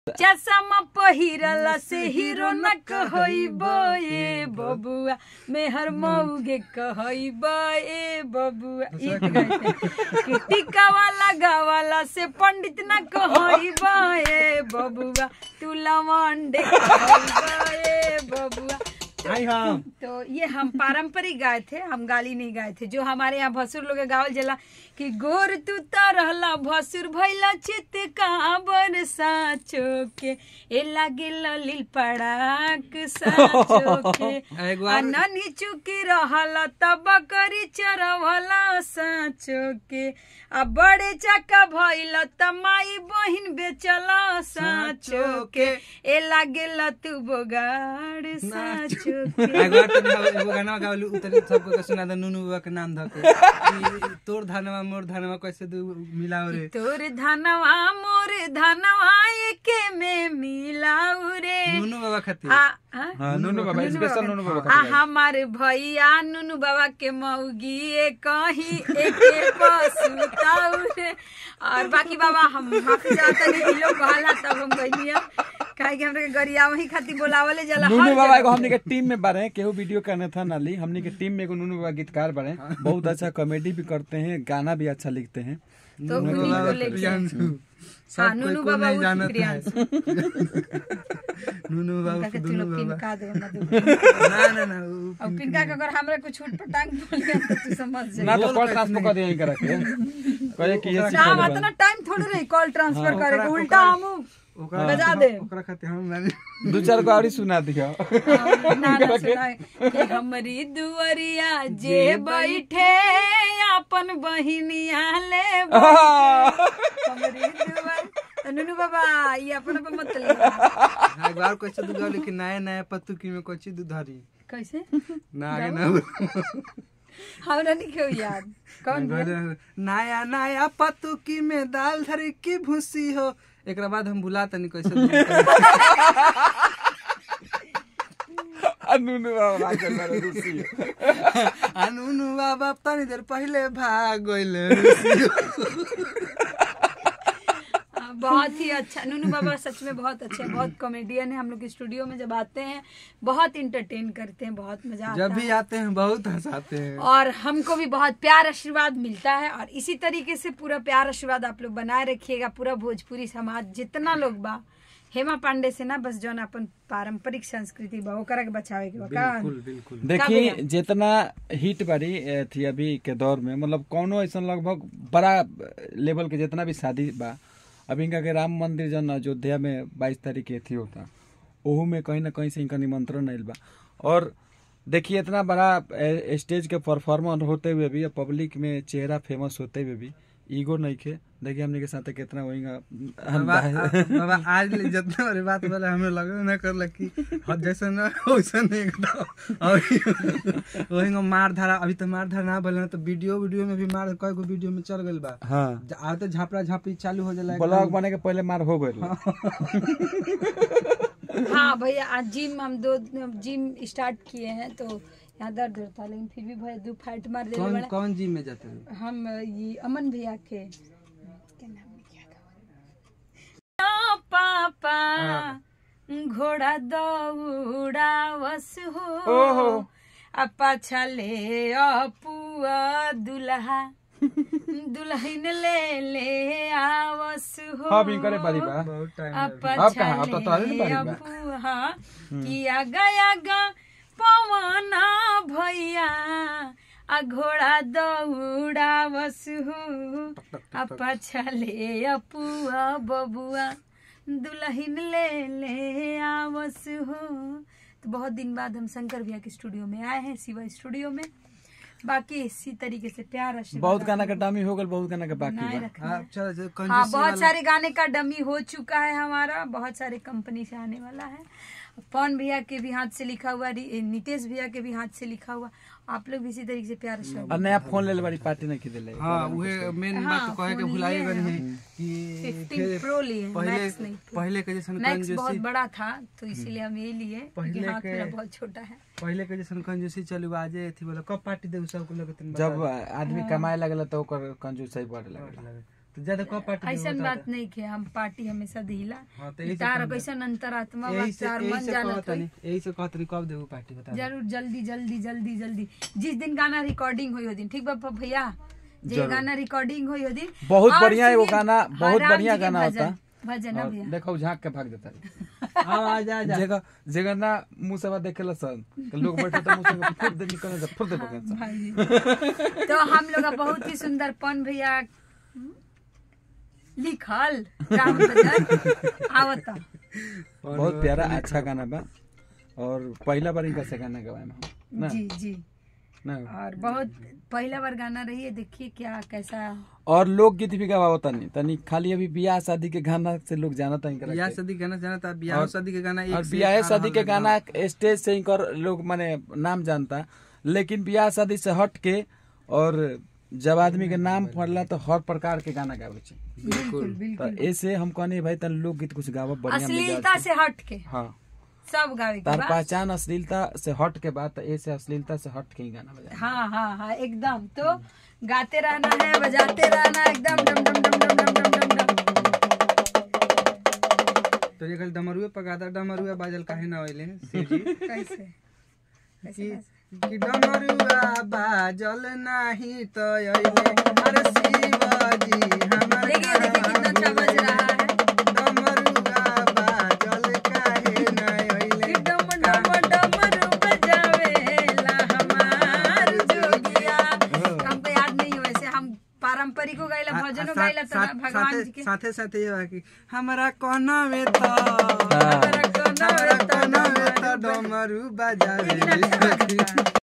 चश्मा पहिरला से हीरो न कहइबो ए बबुआ मेहर मौगे कहइबो ए बबुआ कि टीका वाला गावाला से पंडित न कहइबो ए बबुआ तू लवंडे कहइबो ए बबुआ। तो ये हम पारंपरिक गाए थे, हम गाली नहीं गाए थे। जो हमारे यहाँ भसुर लोग गावल जला कि गोर तू तरहला भसुर भैला चित काबर साचो के ए लागे ललिल पड़ाक साचो के अननी चुकी रहला तब करी चरवला साचो के आ बड़े चका भइला त माई बहिन बेचला साचो के ए लागे तू बोगाड़ साचो। एगो गाना गावलू उतरे सबको के सुना दे नुनू बाबा के नाम धके तोर धनवा मोर धनवा कैसे दू मिलाओ रे तोर धनवा मोर धनवा एके में मिलाओ रे नुनू बाबा खातिर। हां नुनू बाबा स्पेशल नुनू बाबा खातिर। हमारे भैया नुनू बाबा के मौगी कहीं एके पसुताऊ रे। और बाकी बाबा हम माफी चाहते हैं लोग कहला तब हम कहलिए काहे कि हमरे गरिया वही खातिर बोलावले जला। नुनू बाबा एगो हमनी के टीम में बारे केहू वीडियो करने था नाली हमनी के टीम में एगो नुनू बाबा गीतकार बारे बहुत अच्छा कॉमेडी भी करते हैं गाना भी अच्छा लिखते हैं। तो उन्हीं को लेके सब नुनू कोई बाबा नहीं जानत है नुनू बाबा के तू लोग पिनका दे ना ना अब पिनका के अगर हमरा कुछ छूट पटांग बोल गया तो तू समझ जा ना तो कॉल ट्रांसफर कर दिया करा के कहे कि ये ना इतना टाइम थोड़ी रही कॉल ट्रांसफर करे के उल्टा हम बजा दे ओकरा खातिर हम दो चार को और सुना दिया ना सुनाए कि हमरी दुवरिया जे बैठे अपन बहिनिया ले हमरी दुवर नुनू बाबा ये अपन पे मत ले एक बार कैसे दूध लेकिन नया नया पत्तुकी में कोची दूधारी कैसे ना आगे ना हमरा नहीं क्यों याद कौन नया नया पत्तुकी में दाल धरी की भूसी हो एक बाद हम भुला तनी कैसे नुनू बाबा के मारे रुसी नुनू बाबा तनी देर पहले भाग गइले बहुत ही अच्छा नुनू बाबा सच में बहुत अच्छे बहुत कॉमेडियन है। हम लोग स्टूडियो में जब आते हैं बहुत इंटरटेन करते हैं, बहुत मजा आता है। जब भी आते हैं बहुत हंसाते हैं और हमको भी बहुत प्यार आशीर्वाद मिलता है। और इसी तरीके से पूरा प्यार आशीर्वाद आप लोग बनाए रखिएगा। पूरा भोजपुरी समाज जितना लोग बा हेमा पांडे से ना बस जो ना अपन पारंपरिक संस्कृति बा ओकरा के बचावे के बा। बिल्कुल देखिए जितना हिट बारी थी अभी के दौर में मतलब कौनो ऐसा लगभग बड़ा लेवल के जितना भी शादी बा अभी इनका के राम मंदिर जन अयोध्या में 22 तारीख के थी होता ओहू में कहीं ना कहीं से इनका निमंत्रण आयल बा। और देखिए इतना बड़ा स्टेज के परफॉर्मर होते हुए भी पब्लिक में चेहरा फेमस होते हुए भी ईगो नहीं खे। देखिए हमने के साथ कितना वहींगा बाबा आज ले जितना बड़ी बात बोले हमें लगे ना कर कि जैसे ना वैसा नहीं और वही मार धारा अभी तो मार धारा ना बोले तो वीडियो में भी मार कई गो वीडियो में चल गइल बा। हां आते झापड़ा झापड़ी चालू हो जाला ब्लॉग बने के पहले मार हो गइल। हाँ भैया आज जिम हम 2 जिम स्टार्ट किए हैं तो यहाँ दर्द होता लेकिन फिर भी भैया 2 फाइट मार दे। कौन जिम में जाते हैं? हम ये अमन भैया के क्या नाम है पापा घोड़ा दौड़ावस हो पाछा ले अपुआ दुल्हा दुल्हन ले आवस हो। हां भी करे बारी बा बहुत टाइम अब कहां अब तो ताले नहीं बारी बा हां किया गया पवना भैया आ घोड़ा दौड़ावस हो पाछा ले अपुआ बबुआ दुल्हन ले आवस हो। तो बहुत दिन बाद हम शंकर भैया के स्टूडियो में आए हैं, शिवा स्टूडियो में। बाकी इसी तरीके से प्यार आशीर्वाद बहुत गाना का डमी हो गल बहुत गाना का बाकी बा। हाँ बहुत सारे गाने का डमी हो चुका है हमारा, बहुत सारे कंपनी से आने वाला है। पवन भैया के भी हाथ से लिखा हुआ, नितेश भैया के भी हाथ से लिखा हुआ। आप लोग भी इसी तरीके से प्यार और नया फोन ले बारी पार्टी नहीं खरीदे ले। हां उहे मेन बात कहे के भुलाए गए कि 15 प्रो लिए पहले के जैसे मैक्स बहुत बड़ा था तो इसीलिए हम ये लिए कि हाथ मेरा बहुत छोटा है। पहले के जैसे कंजूसी चलू आजे थी बोला कब पार्टी दे सब को लगत जब आदमी कमाए लगला तो ओकर कंजूसी बढ़े लगला। तो ज्यादा कब पार्टी ऐसा बात नहीं के हम पार्टी हमेशा दिला हाँ, तो यही से तार कहना। कैसन अंतरात्मा बा यही से तार मन जानत होई। यही से कहत रही कब देबू पार्टी बता दे। जरूर जल्दी जल्दी जल्दी जल्दी जिस दिन गाना रिकॉर्डिंग हुई हो दिन ठीक बा भैया जे जरूर। गाना रिकॉर्डिंग हुई हो दिन बहुत और बढ़िया एगो सुनिए, गाना बहुत राम बढ़िया जी के गाना भजन- होता भजन है और भैया देखो झांक के भाग देता है आ जा जा जगह जगह ना मुंह से बात देखेला सन कि लोग बैठे तो मुंह से फुट दे निकल जा फुट दे बगन से भाई तो हम लोग का बहुत ही सुंदर पन भैया लिखल राम भजन आवता बहुत प्यारा अच्छा गाना बा और पहला बार इनका से गाना गवाए में ना जी जी ना और बहुत पहला बार गाना रही है देखिए क्या कैसा और लोकगीत भी गवाओ तनी तनी खाली अभी ब्याह शादी के गाना से लोग जानता है ब्याह शादी गाना जाना था ब्याह शादी के गाना एक और से ब्याह एक आ शादी के रहल गाना स्टेज से इनकर लोग माने नाम जानता लेकिन ब्याह शादी से हट के और जब आदमी के नाम पड़ला तो हर प्रकार के गाना गावे छे बिल्कुल तो बिल्कुल ऐसे हम कहने भाई तन लोकगीत कुछ गावा बढ़िया अश्लीलता से हट के हाँ सब गावे के तार बा। पहचान अश्लीलता से हट के बात ऐसे अश्लीलता से हट के ही गाना बजाए हाँ हाँ हाँ एकदम तो गाते रहना है बजाते रहना एकदम डम डम डम डम डम डम डम डम तो ये कल डमरुए पगादा डमरुए बाजल काहे ना होइले शिव जी कैसे कि डमरुआ बाजल नाही तो अइले अरे शिव जी हमर देखिए देखिए कितना अच्छा बज रहा है डमरुआ बाजल काहे ना अइले कि डम डम डमरू बजावेला हमार जोगिया हमको याद नहीं है वैसे हम पारंपरिक को गाइला भजनो गाइला तो भगवान जी के साथे साथे ये बा कि हमरा कोना में तो हमारा कोना हमरा में तो कोना में तो डमरू बजावे लेकिन अच्छा बात है।